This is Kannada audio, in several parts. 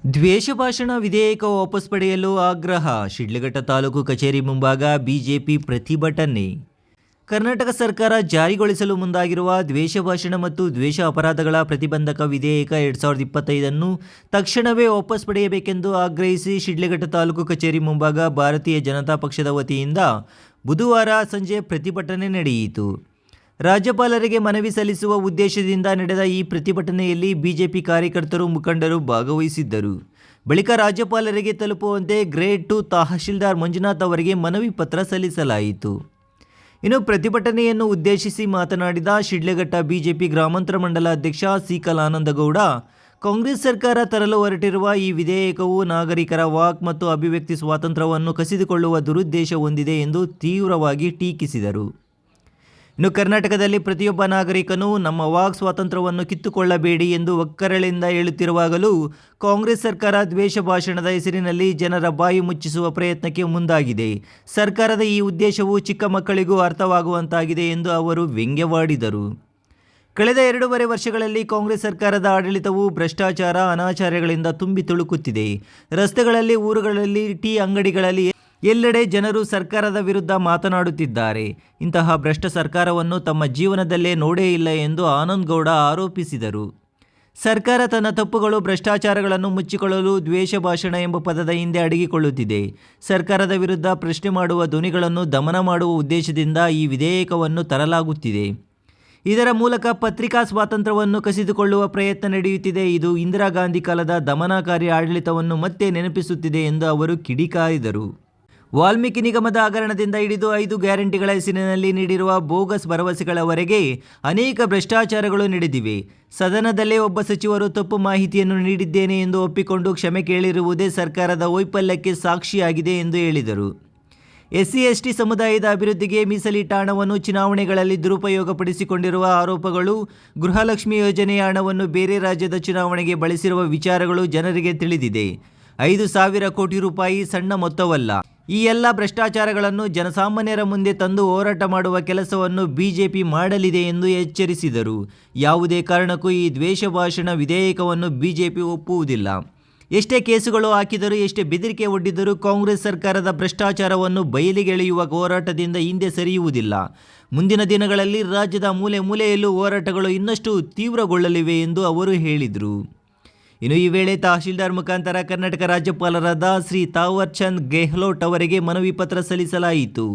ದ್ವೇಷ ಭಾಷಣ ವಿಧೇಯಕ ವಾಪಸ್ ಪಡೆಯಲು ಆಗ್ರಹ. ಶಿಡ್ಲಘಟ್ಟ ತಾಲೂಕು ಕಚೇರಿ ಮುಂಭಾಗ ಬಿಜೆಪಿ ಪ್ರತಿಭಟನೆ. ಕರ್ನಾಟಕ ಸರ್ಕಾರ ಜಾರಿಗೊಳಿಸಲು ಮುಂದಾಗಿರುವ ದ್ವೇಷ ಭಾಷಣ ಮತ್ತು ದ್ವೇಷ ಅಪರಾಧಗಳ ಪ್ರತಿಬಂಧಕ ವಿಧೇಯಕ 2025 ತಕ್ಷಣವೇ ವಾಪಸ್ ಪಡೆಯಬೇಕೆಂದು ಆಗ್ರಹಿಸಿ ಶಿಡ್ಲಘಟ್ಟ ತಾಲೂಕು ಕಚೇರಿ ಮುಂಭಾಗ ಭಾರತೀಯ ಜನತಾ ಪಕ್ಷದ ವತಿಯಿಂದ ಬುಧವಾರ ಸಂಜೆ ಪ್ರತಿಭಟನೆ ನಡೆಯಿತು. ರಾಜ್ಯಪಾಲರಿಗೆ ಮನವಿ ಸಲ್ಲಿಸುವ ಉದ್ದೇಶದಿಂದ ನಡೆದ ಈ ಪ್ರತಿಭಟನೆಯಲ್ಲಿ ಬಿಜೆಪಿ ಕಾರ್ಯಕರ್ತರು, ಮುಖಂಡರು ಭಾಗವಹಿಸಿದ್ದರು. ಬಳಿಕ ರಾಜ್ಯಪಾಲರಿಗೆ ತಲುಪುವಂತೆ ಗ್ರೇಡ್ 2 ತಹಶೀಲ್ದಾರ್ ಮಂಜುನಾಥ್ ಅವರಿಗೆ ಮನವಿ ಪತ್ರ ಸಲ್ಲಿಸಲಾಯಿತು. ಇನ್ನು ಪ್ರತಿಭಟನೆಯನ್ನು ಉದ್ದೇಶಿಸಿ ಮಾತನಾಡಿದ ಶಿಡ್ಲಘಟ್ಟ ಬಿಜೆಪಿ ಗ್ರಾಮಾಂತರ ಮಂಡಲ ಅಧ್ಯಕ್ಷ ಸೀಕಲ್ ಆನಂದಗೌಡ, ಕಾಂಗ್ರೆಸ್ ಸರ್ಕಾರ ತರಲು ಹೊರಟಿರುವ ಈ ವಿಧೇಯಕವು ನಾಗರಿಕರ ವಾಕ್ ಮತ್ತು ಅಭಿವ್ಯಕ್ತಿ ಸ್ವಾತಂತ್ರ್ಯವನ್ನು ಕಸಿದುಕೊಳ್ಳುವ ದುರುದ್ದೇಶ ಹೊಂದಿದೆ ಎಂದು ತೀವ್ರವಾಗಿ ಟೀಕಿಸಿದರು. ಇನ್ನು ಕರ್ನಾಟಕದಲ್ಲಿ ಪ್ರತಿಯೊಬ್ಬ ನಾಗರಿಕನೂ ನಮ್ಮ ವಾಕ್ ಸ್ವಾತಂತ್ರ್ಯವನ್ನು ಕಿತ್ತುಕೊಳ್ಳಬೇಡಿ ಎಂದು ಒಕ್ಕರಳಿಂದ ಹೇಳುತ್ತಿರುವಾಗಲೂ ಕಾಂಗ್ರೆಸ್ ಸರ್ಕಾರ ದ್ವೇಷ ಭಾಷಣದ ಹೆಸರಿನಲ್ಲಿ ಜನರ ಬಾಯಿ ಮುಚ್ಚಿಸುವ ಪ್ರಯತ್ನಕ್ಕೆ ಮುಂದಾಗಿದೆ. ಸರ್ಕಾರದ ಈ ಉದ್ದೇಶವು ಚಿಕ್ಕ ಮಕ್ಕಳಿಗೂ ಅರ್ಥವಾಗುವಂತಾಗಿದೆ ಎಂದು ಅವರು ವ್ಯಂಗ್ಯವಾಡಿದರು. ಕಳೆದ 2.5 ವರ್ಷಗಳಲ್ಲಿ ಕಾಂಗ್ರೆಸ್ ಸರ್ಕಾರದ ಆಡಳಿತವು ಭ್ರಷ್ಟಾಚಾರ, ಅನಾಚಾರಗಳಿಂದ ತುಂಬಿ ತುಳುಕುತ್ತಿದೆ. ರಸ್ತೆಗಳಲ್ಲಿ, ಊರುಗಳಲ್ಲಿ, ಟೀ ಅಂಗಡಿಗಳಲ್ಲಿ ಎಲ್ಲೆಡೆ ಜನರು ಸರ್ಕಾರದ ವಿರುದ್ಧ ಮಾತನಾಡುತ್ತಿದ್ದಾರೆ. ಇಂತಹ ಭ್ರಷ್ಟ ಸರ್ಕಾರವನ್ನು ತಮ್ಮ ಜೀವನದಲ್ಲೇ ನೋಡೇ ಇಲ್ಲ ಎಂದು ಆನಂದಗೌಡ ಆರೋಪಿಸಿದರು. ಸರ್ಕಾರ ತನ್ನ ತಪ್ಪುಗಳು, ಭ್ರಷ್ಟಾಚಾರಗಳನ್ನು ಮುಚ್ಚಿಕೊಳ್ಳಲು ದ್ವೇಷ ಭಾಷಣ ಎಂಬ ಪದದ ಹಿಂದೆ ಅಡಗಿಕೊಳ್ಳುತ್ತಿದೆ. ಸರ್ಕಾರದ ವಿರುದ್ಧ ಪ್ರಶ್ನೆ ಮಾಡುವ ಧ್ವನಿಗಳನ್ನು ದಮನ ಮಾಡುವ ಉದ್ದೇಶದಿಂದ ಈ ವಿಧೇಯಕವನ್ನು ತರಲಾಗುತ್ತಿದೆ. ಇದರ ಮೂಲಕ ಪತ್ರಿಕಾ ಸ್ವಾತಂತ್ರ್ಯವನ್ನು ಕಸಿದುಕೊಳ್ಳುವ ಪ್ರಯತ್ನ ನಡೆಯುತ್ತಿದೆ. ಇದು ಇಂದಿರಾ ಗಾಂಧಿ ಕಾಲದ ದಮನಕಾರಿ ಆಡಳಿತವನ್ನು ಮತ್ತೆ ನೆನಪಿಸುತ್ತಿದೆ ಎಂದು ಅವರು ಕಿಡಿಕಾರಿದರು. ವಾಲ್ಮೀಕಿ ನಿಗಮದ ಹಗರಣದಿಂದ ಹಿಡಿದು 5 ಗ್ಯಾರಂಟಿಗಳ ಹೆಸರಿನಲ್ಲಿ ನೀಡಿರುವ ಬೋಗಸ್ ಭರವಸೆಗಳವರೆಗೆ ಅನೇಕ ಭ್ರಷ್ಟಾಚಾರಗಳು ನಡೆದಿವೆ. ಸದನದಲ್ಲೇ ಒಬ್ಬ ಸಚಿವರು ತಪ್ಪು ಮಾಹಿತಿಯನ್ನು ನೀಡಿದ್ದೇನೆ ಎಂದು ಒಪ್ಪಿಕೊಂಡು ಕ್ಷಮೆ ಕೇಳಿರುವುದೇ ಸರ್ಕಾರದ ವೈಫಲ್ಯಕ್ಕೆ ಸಾಕ್ಷಿಯಾಗಿದೆ ಎಂದು ಹೇಳಿದರು. SC/ST ಸಮುದಾಯದ ಅಭಿವೃದ್ಧಿಗೆ ಮೀಸಲಿಟ್ಟ ಹಣವನ್ನು ಚುನಾವಣೆಗಳಲ್ಲಿ ದುರುಪಯೋಗಪಡಿಸಿಕೊಂಡಿರುವ ಆರೋಪಗಳು, ಗೃಹಲಕ್ಷ್ಮಿ ಯೋಜನೆಯ ಹಣವನ್ನು ಬೇರೆ ರಾಜ್ಯದ ಚುನಾವಣೆಗೆ ಬಳಸಿರುವ ವಿಚಾರಗಳು ಜನರಿಗೆ ತಿಳಿದಿದೆ. 5,000 ಕೋಟಿ ರೂಪಾಯಿ ಸಣ್ಣ ಮೊತ್ತವಲ್ಲ. ಈ ಎಲ್ಲ ಭ್ರಷ್ಟಾಚಾರಗಳನ್ನು ಜನಸಾಮಾನ್ಯರ ಮುಂದೆ ತಂದು ಹೋರಾಟ ಮಾಡುವ ಕೆಲಸವನ್ನು ಬಿಜೆಪಿ ಮಾಡಲಿದೆ ಎಂದು ಎಚ್ಚರಿಸಿದರು. ಯಾವುದೇ ಕಾರಣಕ್ಕೂ ಈ ದ್ವೇಷ ಭಾಷಣ ವಿಧೇಯಕವನ್ನು ಬಿಜೆಪಿ ಒಪ್ಪುವುದಿಲ್ಲ. ಎಷ್ಟೇ ಕೇಸುಗಳು ಹಾಕಿದರೂ, ಎಷ್ಟೇ ಬೆದರಿಕೆ ಒಡ್ಡಿದರೂ ಕಾಂಗ್ರೆಸ್ ಸರ್ಕಾರದ ಭ್ರಷ್ಟಾಚಾರವನ್ನು ಬಯಲಿಗೆಳೆಯುವ ಹೋರಾಟದಿಂದ ಹಿಂದೆ ಸರಿಯುವುದಿಲ್ಲ. ಮುಂದಿನ ದಿನಗಳಲ್ಲಿ ರಾಜ್ಯದ ಮೂಲೆ ಮೂಲೆಯಲ್ಲೂ ಹೋರಾಟಗಳು ಇನ್ನಷ್ಟು ತೀವ್ರಗೊಳ್ಳಲಿವೆ ಎಂದು ಅವರು ಹೇಳಿದರು. ಇನ್ನು ಈ ವೇಳೆ ತಹಶೀಲ್ದಾರ್ ಮುಖಾಂತರ ಕರ್ನಾಟಕ ರಾಜ್ಯಪಾಲರಾದ ಶ್ರೀ ತಾವರ್ ಚಂದ್ ಗೆಹ್ಲೋಟ್ ಅವರಿಗೆ ಮನವಿ ಪತ್ರ ಸಲ್ಲಿಸಲಾಯಿತು.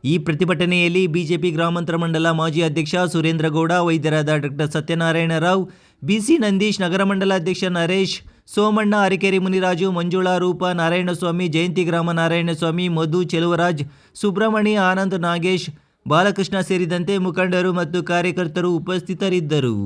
ಈ ಪ್ರತಿಭಟನೆಯಲ್ಲಿ ಬಿಜೆಪಿ ಗ್ರಾಮಾಂತರ ಮಂಡಲ ಮಾಜಿ ಅಧ್ಯಕ್ಷ ಸುರೇಂದ್ರಗೌಡ, ವೈದ್ಯರಾದ ಡಾಕ್ಟರ್ ಸತ್ಯನಾರಾಯಣ ರಾವ್, ಬಿಸಿ ನಂದೀಶ್, ನಗರ ಮಂಡಲ ಅಧ್ಯಕ್ಷ ನರೇಶ್, ಸೋಮಣ್ಣ, ಅರಿಕೆರೆ ಮುನಿರಾಜು, ಮಂಜುಳಾ, ರೂಪ, ನಾರಾಯಣಸ್ವಾಮಿ, ಜಯಂತಿ ಗ್ರಾಮ ನಾರಾಯಣಸ್ವಾಮಿ, ಮಧು, ಚೆಲುವರಾಜ್, ಸುಬ್ರಹ್ಮಣಿ, ಆನಂದ್, ನಾಗೇಶ್, ಬಾಲಕೃಷ್ಣ ಸೇರಿದಂತೆ ಮುಖಂಡರು ಮತ್ತು ಕಾರ್ಯಕರ್ತರು ಉಪಸ್ಥಿತರಿದ್ದರು.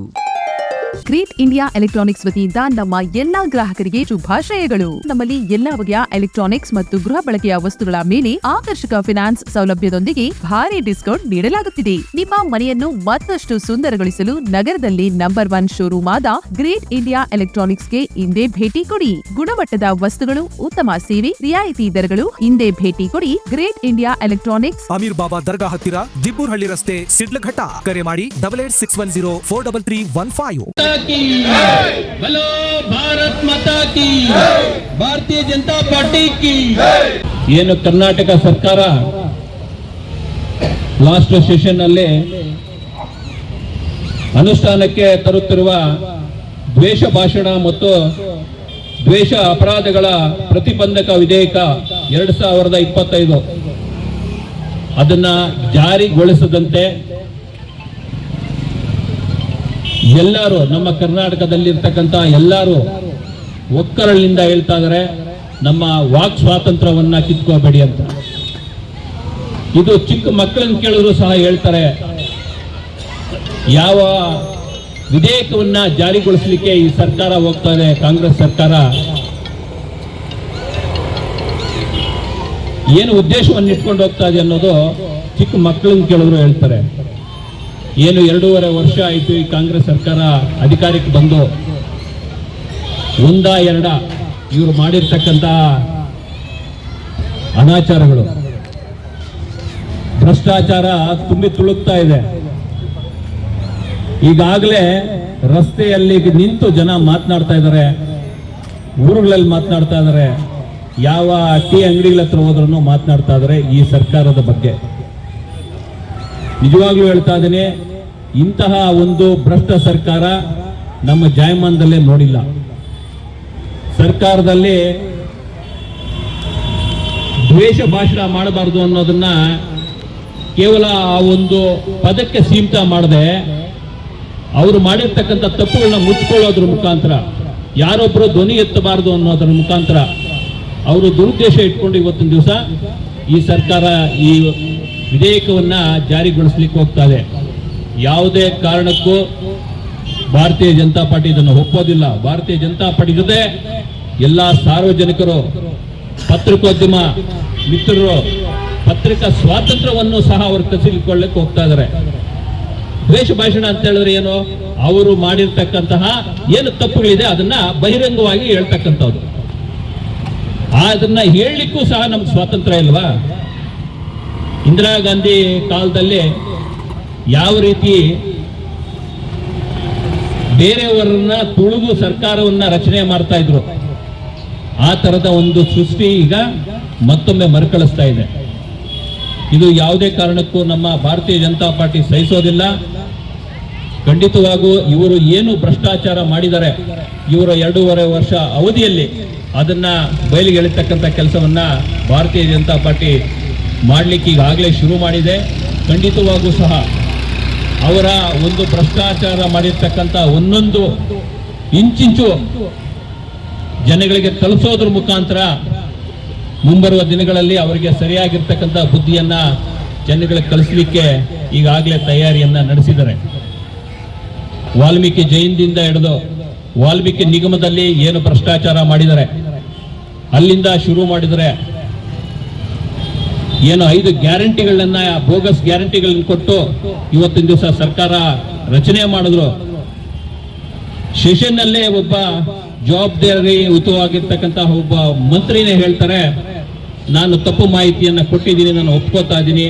ಗ್ರೇಟ್ ಇಂಡಿಯಾ ಎಲೆಕ್ಟ್ರಾನಿಕ್ಸ್ ವತಿಯಿಂದ ನಮ್ಮ ಎಲ್ಲಾ ಗ್ರಾಹಕರಿಗೆ ಶುಭಾಶಯಗಳು. ನಮ್ಮಲ್ಲಿ ಎಲ್ಲಾ ಬಗೆಯ ಎಲೆಕ್ಟ್ರಾನಿಕ್ಸ್ ಮತ್ತು ಗೃಹ ಬಳಕೆಯ ವಸ್ತುಗಳ ಮೇಲೆ ಆಕರ್ಷಕ ಫಿನಾನ್ಸ್ ಸೌಲಭ್ಯದೊಂದಿಗೆ ಭಾರಿ ಡಿಸ್ಕೌಂಟ್ ನೀಡಲಾಗುತ್ತಿದೆ. ನಿಮ್ಮ ಮನೆಯನ್ನು ಮತ್ತಷ್ಟು ಸುಂದರಗೊಳಿಸಲು ನಗರದಲ್ಲಿ ನಂಬರ್ 1 ಶೋರೂಮ್ ಆದ ಗ್ರೇಟ್ ಇಂಡಿಯಾ ಎಲೆಕ್ಟ್ರಾನಿಕ್ಸ್ಗೆ ಇಂದೇ ಭೇಟಿ ಕೊಡಿ. ಗುಣಮಟ್ಟದ ವಸ್ತುಗಳು, ಉತ್ತಮ ಸೇವೆ, ರಿಯಾಯಿತಿ ದರಗಳು. ಇಂದೇ ಭೇಟಿ ಕೊಡಿ. ಗ್ರೇಟ್ ಇಂಡಿಯಾ ಎಲೆಕ್ಟ್ರಾನಿಕ್ಸ್, ಅಮೀರ್ ಬಾಬಾ ದರ್ಗಾ ಹತ್ತಿರ, ದಿಬ್ಬೂರ್ಹಳ್ಳಿ ರಸ್ತೆ, ಶಿಡ್ಲಘಟ್ಟ. ಕರೆ ಮಾಡಿ 8861043315. बोलो भारत माता की, ಭಾರತೀಯ ಜನತಾ ಪಾರ್ಟಿ ಕಿ. ಏನು ಕರ್ನಾಟಕ ಸರ್ಕಾರ ಲಾಸ್ಟ್ ಸೆಷನ್ ನಲ್ಲಿ ಅನುಷ್ಠಾನಕ್ಕೆ ತರುತ್ತಿರುವ ದ್ವೇಷ ಭಾಷಣ ಮತ್ತು ದ್ವೇಷ ಅಪರಾಧಗಳ ಪ್ರತಿಬಂಧಕ ವಿಧೇಯಕ 2025 ಅದನ್ನ ಜಾರಿಗೊಳಿಸದಂತೆ ಎಲ್ಲರೂ, ನಮ್ಮ ಕರ್ನಾಟಕದಲ್ಲಿರ್ತಕ್ಕಂಥ ಎಲ್ಲರೂ ಒಕ್ಕರಳಿನಿಂದ ಹೇಳ್ತಾ ಇದ್ದಾರೆ, ನಮ್ಮ ವಾಕ್ ಸ್ವಾತಂತ್ರ್ಯವನ್ನ ಕಿತ್ಕೋಬೇಡಿ ಅಂತ. ಇದು ಚಿಕ್ಕ ಮಕ್ಕಳನ್ನ ಕೇಳಿದ್ರು ಸಹ ಹೇಳ್ತಾರೆ. ಯಾವ ವಿಧೇಯಕವನ್ನ ಜಾರಿಗೊಳಿಸಲಿಕ್ಕೆ ಈ ಸರ್ಕಾರ ಹೋಗ್ತಾ ಇದೆ, ಕಾಂಗ್ರೆಸ್ ಸರ್ಕಾರ ಏನು ಉದ್ದೇಶವನ್ನು ಇಟ್ಕೊಂಡು ಹೋಗ್ತಾ ಇದೆ ಅನ್ನೋದು ಚಿಕ್ಕ ಮಕ್ಕಳನ್ನ ಕೇಳಿದ್ರು ಹೇಳ್ತಾರೆ. ಏನು 2.5 ವರ್ಷ ಆಯಿತು ಈ ಕಾಂಗ್ರೆಸ್ ಸರ್ಕಾರ ಅಧಿಕಾರಕ್ಕೆ ಬಂದು. 1-2 ಇವರು ಮಾಡಿರ್ತಕ್ಕಂಥ ಅನಾಚಾರಗಳು, ಭ್ರಷ್ಟಾಚಾರ ತುಂಬಿ ತುಳುಕ್ತಾ ಇದೆ. ಈಗಾಗಲೇ ರಸ್ತೆಯಲ್ಲಿ ನಿಂತು ಜನ ಮಾತನಾಡ್ತಾ ಇದ್ದಾರೆ. ಊರುಗಳಲ್ಲಿ ಮಾತನಾಡ್ತಾ ಇದ್ದಾರೆ, ಯಾವ ಟೀ ಅಂಗಡಿಗಳ ಹತ್ರ ಹೋದ್ರೂ ಮಾತನಾಡ್ತಾ ಇದ್ದಾರೆ ಈ ಸರ್ಕಾರದ ಬಗ್ಗೆ. ನಿಜವಾಗ್ಲೂ ಹೇಳ್ತಾ ಇದ್ದೀನಿ, ಇಂತಹ ಒಂದು ಭ್ರಷ್ಟ ಸರ್ಕಾರ ನಮ್ಮ ಜಾಯಮಾನದಲ್ಲೇ ನೋಡಿಲ್ಲ. ಸರ್ಕಾರದಲ್ಲಿ ದ್ವೇಷ ಭಾಷಣ ಮಾಡಬಾರ್ದು ಅನ್ನೋದನ್ನ ಕೇವಲ ಆ ಒಂದು ಪದಕ್ಕೆ ಸೀಮಿತ ಮಾಡದೆ ಅವರು ಮಾಡಿರ್ತಕ್ಕಂಥ ತಪ್ಪುಗಳನ್ನ ಮುಚ್ಕೊಳ್ಳೋದ್ರ ಮುಖಾಂತರ, ಯಾರೊಬ್ಬರು ಧ್ವನಿ ಎತ್ತಬಾರದು ಅನ್ನೋದ್ರ ಮುಖಾಂತರ ಅವರು ದುರುದ್ದೇಶ ಇಟ್ಕೊಂಡು ಇವತ್ತಿನ ದಿವಸ ಈ ಸರ್ಕಾರ ಈ ವಿಧೇಯಕವನ್ನ ಜಾರಿಗೊಳಿಸ್ಲಿಕ್ಕೆ ಹೋಗ್ತಾ ಇದೆ. ಯಾವುದೇ ಕಾರಣಕ್ಕೂ ಭಾರತೀಯ ಜನತಾ ಪಾರ್ಟಿ ಇದನ್ನು ಒಪ್ಪೋದಿಲ್ಲ. ಭಾರತೀಯ ಜನತಾ ಪಾರ್ಟಿ ಜೊತೆ ಎಲ್ಲ ಸಾರ್ವಜನಿಕರು, ಪತ್ರಿಕೋದ್ಯಮ ಮಿತ್ರರು, ಪತ್ರಿಕಾ ಸ್ವಾತಂತ್ರ್ಯವನ್ನು ಸಹ ಅವರು ಕಸಿದುಕೊಳ್ಳಕ್ಕೆ ಹೋಗ್ತಾ ಇದ್ದಾರೆ. ದ್ವೇಷ ಭಾಷಣ ಅಂತ ಹೇಳಿದ್ರೆ ಏನು? ಅವರು ಮಾಡಿರ್ತಕ್ಕಂತಹ ಏನು ತಪ್ಪುಗಳಿದೆ ಅದನ್ನ ಬಹಿರಂಗವಾಗಿ ಹೇಳ್ತಕ್ಕಂಥದ್ದು. ಅದನ್ನ ಹೇಳಲಿಕ್ಕೂ ಸಹ ನಮ್ಗೆ ಸ್ವಾತಂತ್ರ್ಯ ಇಲ್ವಾ? ಇಂದಿರಾ ಗಾಂಧಿ ಕಾಲದಲ್ಲಿ ಯಾವ ರೀತಿ ಬೇರೆಯವರನ್ನ ತುಳಿದು ಸರ್ಕಾರವನ್ನ ರಚನೆ ಮಾಡ್ತಾ ಇದ್ರು, ಆ ತರದ ಒಂದು ಸೃಷ್ಟಿ ಈಗ ಮತ್ತೊಮ್ಮೆ ಮರುಕಳಿಸ್ತಾ ಇದೆ. ಇದು ಯಾವುದೇ ಕಾರಣಕ್ಕೂ ನಮ್ಮ ಭಾರತೀಯ ಜನತಾ ಪಾರ್ಟಿ ಸಹಿಸೋದಿಲ್ಲ. ಖಂಡಿತವಾಗೂ ಇವರು ಏನು ಭ್ರಷ್ಟಾಚಾರ ಮಾಡಿದ್ದಾರೆ, ಇವರ 2.5 ವರ್ಷ ಅವಧಿಯಲ್ಲಿ ಅದನ್ನ ಬಯಲಿಗೆ ಎಳಿತಕ್ಕಂಥ ಕೆಲಸವನ್ನ ಭಾರತೀಯ ಜನತಾ ಪಾರ್ಟಿ ಮಾಡಲಿಕ್ಕೆ ಈಗಾಗಲೇ ಶುರು ಮಾಡಿದೆ. ಖಂಡಿತವಾಗೂ ಸಹ ಅವರ ಒಂದು ಭ್ರಷ್ಟಾಚಾರ ಮಾಡಿರ್ತಕ್ಕಂಥ ಒಂದೊಂದು ಇಂಚಿಂಚು ಜನಗಳಿಗೆ ತಲುಪಿಸೋದ್ರ ಮುಖಾಂತರ ಮುಂಬರುವ ದಿನಗಳಲ್ಲಿ ಅವರಿಗೆ ಸರಿಯಾಗಿರ್ತಕ್ಕಂಥ ಬುದ್ಧಿಯನ್ನ ಜನಗಳಿಗೆ ಕಲಿಸಲಿಕ್ಕೆ ಈಗಾಗಲೇ ತಯಾರಿಯನ್ನ ನಡೆಸಿದ್ದಾರೆ. ವಾಲ್ಮೀಕಿ ಜಯಂತಿಯಿಂದ ಹಿಡಿದು ವಾಲ್ಮೀಕಿ ನಿಗಮದಲ್ಲಿ ಏನು ಭ್ರಷ್ಟಾಚಾರ ಮಾಡಿದ್ದಾರೆ, ಅಲ್ಲಿಂದ ಶುರು ಮಾಡಿದರೆ ಏನು 5 ಗ್ಯಾರಂಟಿಗಳನ್ನ, ಬೋಗಸ್ ಗ್ಯಾರಂಟಿಗಳನ್ನ ಕೊಟ್ಟು ಇವತ್ತಿನ ದಿವಸ ಸರ್ಕಾರ ರಚನೆ ಮಾಡಿದ್ರು. ಸೆಷನ್ನಲ್ಲೇ ಒಬ್ಬ ಜವಾಬ್ದಾರಿಯುತವಾಗಿರ್ತಕ್ಕಂಥ ಒಬ್ಬ ಮಂತ್ರಿನೇ ಹೇಳ್ತಾರೆ, ನಾನು ತಪ್ಪು ಮಾಹಿತಿಯನ್ನ ಕೊಟ್ಟಿದ್ದೀನಿ, ನಾನು ಒಪ್ಕೋತಾ ಇದ್ದೀನಿ,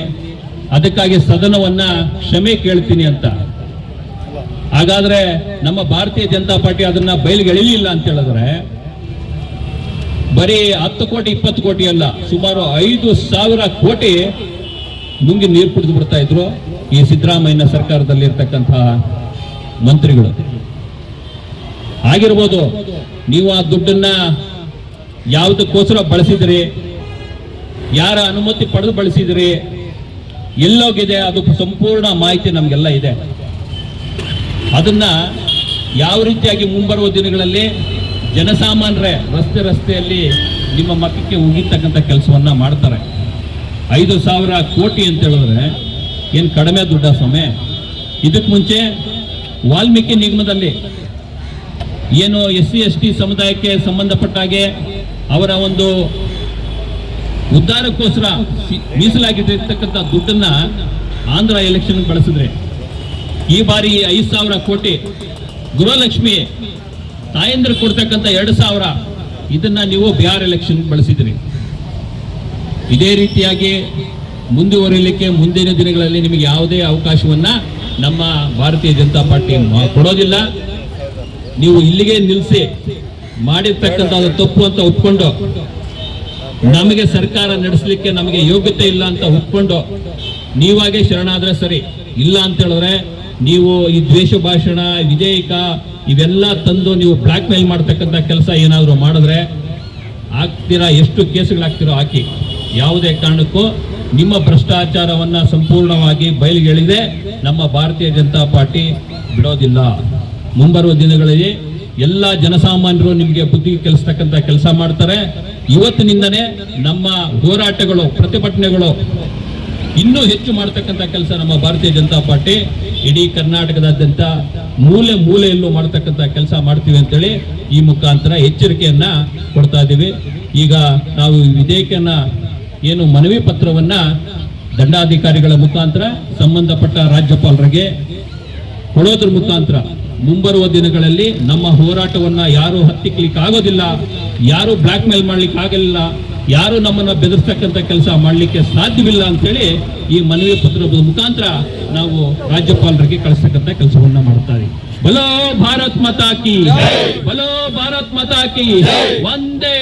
ಅದಕ್ಕಾಗಿ ಸದನವನ್ನ ಕ್ಷಮೆ ಕೇಳ್ತೀನಿ ಅಂತ. ಹಾಗಾದ್ರೆ ನಮ್ಮ ಭಾರತೀಯ ಜನತಾ ಪಾರ್ಟಿ ಅದನ್ನ ಬಯಲಿಗೆ ಎಳಿಲಿಲ್ಲ ಅಂತ ಹೇಳಿದ್ರೆ ಬರೀ 10 ಕೋಟಿ 20 ಕೋಟಿ ಅಲ್ಲ, ಸುಮಾರು 5,000 ಕೋಟಿ ನುಂಗಿ ನೀರು ಕುಡಿದು ಬಿಡ್ತಾ ಇದ್ರು ಈ ಸಿದ್ದರಾಮಯ್ಯ ಸರ್ಕಾರದಲ್ಲಿ ಇರ್ತಕ್ಕಂತಹ ಮಂತ್ರಿಗಳು. ಆಗಿರ್ಬೋದು, ನೀವು ಆ ದುಡ್ಡನ್ನ ಯಾವುದಕ್ಕೋಸ್ಕರ ಬಳಸಿದ್ರಿ, ಯಾರ ಅನುಮತಿ ಪಡೆದು ಬಳಸಿದ್ರಿ, ಎಲ್ಲೋಗಿದೆ, ಅದು ಸಂಪೂರ್ಣ ಮಾಹಿತಿ ನಮಗೆಲ್ಲ ಇದೆ. ಅದನ್ನ ಯಾವ ರೀತಿಯಾಗಿ ಮುಂಬರುವ ದಿನಗಳಲ್ಲಿ ಜನಸಾಮಾನ್ಯರೇ ರಸ್ತೆಯಲ್ಲಿ ನಿಮ್ಮ ಮಕ್ಕಕ್ಕೆ ಉಗಿತಕ್ಕಂಥ ಕೆಲಸವನ್ನ ಮಾಡ್ತಾರೆ. 5,000 ಕೋಟಿ ಅಂತ ಹೇಳಿದ್ರೆ ಏನು ಕಡಿಮೆ ದುಡ್ಡ ಸ್ವಾಮಿ? ಇದಕ್ಕೆ ಮುಂಚೆ ವಾಲ್ಮೀಕಿ ನಿಗಮದಲ್ಲಿ ಏನು SC/ST ಸಮುದಾಯಕ್ಕೆ ಸಂಬಂಧಪಟ್ಟ ಹಾಗೆ ಅವರ ಒಂದು ಉದ್ಧಾರಕ್ಕೋಸ್ಕರ ಮೀಸಲಾಗಿರ್ತಕ್ಕಂಥ ದುಡ್ಡನ್ನ ಆಂಧ್ರ ಎಲೆಕ್ಷನ್ ಬಳಸಿದ್ರೆ, ಈ ಬಾರಿ 5,000 ಕೋಟಿ ಗೃಹಲಕ್ಷ್ಮಿ ತಾಯಂದ್ರ ಕೊಡ್ತಕ್ಕಂಥ 2,000 ಇದನ್ನ ನೀವು ಬಿಹಾರ್ ಎಲೆಕ್ಷನ್ ಬಳಸಿದ್ರಿ. ಇದೇ ರೀತಿಯಾಗಿ ಮುಂದುವರಿಲಿಕ್ಕೆ ಮುಂದಿನ ದಿನಗಳಲ್ಲಿ ನಿಮಗೆ ಯಾವುದೇ ಅವಕಾಶವನ್ನ ನಮ್ಮ ಭಾರತೀಯ ಜನತಾ ಪಾರ್ಟಿ ಕೊಡೋದಿಲ್ಲ. ನೀವು ಇಲ್ಲಿಗೆ ನಿಲ್ಲಿಸಿ ಮಾಡಿರ್ತಕ್ಕಂಥ ತಪ್ಪು ಅಂತ ಒಪ್ಕೊಂಡು, ನಮಗೆ ಸರ್ಕಾರ ನಡೆಸಲಿಕ್ಕೆ ನಮಗೆ ಯೋಗ್ಯತೆ ಇಲ್ಲ ಅಂತ ಒಪ್ಕೊಂಡು ನೀವಾಗೆ ಶರಣಾದ್ರೆ ಸರಿ. ಇಲ್ಲ ಅಂತ ಹೇಳಿದ್ರೆ ನೀವು ಈ ದ್ವೇಷ ಭಾಷಣ, ವಿಧೇಯಕ ಇವೆಲ್ಲ ತಂದು ನೀವು ಬ್ಲಾಕ್ ಮೇಲ್ ಮಾಡ್ತಕ್ಕಂಥ ಕೆಲಸ ಏನಾದರೂ ಮಾಡಿದ್ರೆ ಆಗ್ತೀರಾ, ಎಷ್ಟು ಕೇಸುಗಳಾಗ್ತಿರೋ ಹಾಕಿ. ಯಾವುದೇ ಕಾರಣಕ್ಕೂ ನಿಮ್ಮ ಭ್ರಷ್ಟಾಚಾರವನ್ನ ಸಂಪೂರ್ಣವಾಗಿ ಬಯಲಿಗೆಳೆದೆ ನಮ್ಮ ಭಾರತೀಯ ಜನತಾ ಪಾರ್ಟಿ ಬಿಡೋದಿಲ್ಲ. ಮುಂಬರುವ ದಿನಗಳಲ್ಲಿ ಎಲ್ಲ ಜನಸಾಮಾನ್ಯರು ನಿಮಗೆ ಬುದ್ಧಿ ಕಲಿಸ್ತಕ್ಕಂಥ ಕೆಲಸ ಮಾಡ್ತಾರೆ. ಇವತ್ತಿನಿಂದನೇ ನಮ್ಮ ಹೋರಾಟಗಳು, ಪ್ರತಿಭಟನೆಗಳು ಇನ್ನೂ ಹೆಚ್ಚು ಮಾಡತಕ್ಕಂಥ ಕೆಲಸ ನಮ್ಮ ಭಾರತೀಯ ಜನತಾ ಪಾರ್ಟಿ ಇಡೀ ಕರ್ನಾಟಕದಾದ್ಯಂತ ಮೂಲೆ ಮೂಲೆಯಲ್ಲೂ ಮಾಡತಕ್ಕಂಥ ಕೆಲಸ ಮಾಡ್ತೀವಿ ಅಂತೇಳಿ ಈ ಮುಖಾಂತರ ಎಚ್ಚರಿಕೆಯನ್ನ ಕೊಡ್ತಾ ಇದ್ದೀವಿ. ಈಗ ನಾವು ವಿಧೇಯಕನ ಏನು ಮನವಿ ಪತ್ರವನ್ನ ದಂಡಾಧಿಕಾರಿಗಳ ಮುಖಾಂತರ ಸಂಬಂಧಪಟ್ಟ ರಾಜ್ಯಪಾಲರಿಗೆ ಕೊಡೋದ್ರ ಮುಖಾಂತರ ಮುಂಬರುವ ದಿನಗಳಲ್ಲಿ ನಮ್ಮ ಹೋರಾಟವನ್ನ ಯಾರು ಹತ್ತಿಕ್ಲಿಕ್ಕೆ ಆಗೋದಿಲ್ಲ, ಯಾರು ಬ್ಲಾಕ್ ಮೇಲ್ ಮಾಡ್ಲಿಕ್ಕೆ ಆಗಲಿಲ್ಲ, ಯಾರು ನಮ್ಮನ್ನ ಬೆದರಿಸ್ತಕ್ಕಂಥ ಕೆಲಸ ಮಾಡಲಿಕ್ಕೆ ಸಾಧ್ಯವಿಲ್ಲ ಅಂತೇಳಿ ಈ ಮನವಿ ಪತ್ರದ ಮುಖಾಂತರ ನಾವು ರಾಜ್ಯಪಾಲರಿಗೆ ಕಳಿಸ್ತಕ್ಕಂಥ ಕೆಲಸವನ್ನ ಮಾಡ್ತಾ ಇದ್ದೀವಿ. बोलो भारत माता की, बोलो भारत माता की, वंदे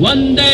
वंदे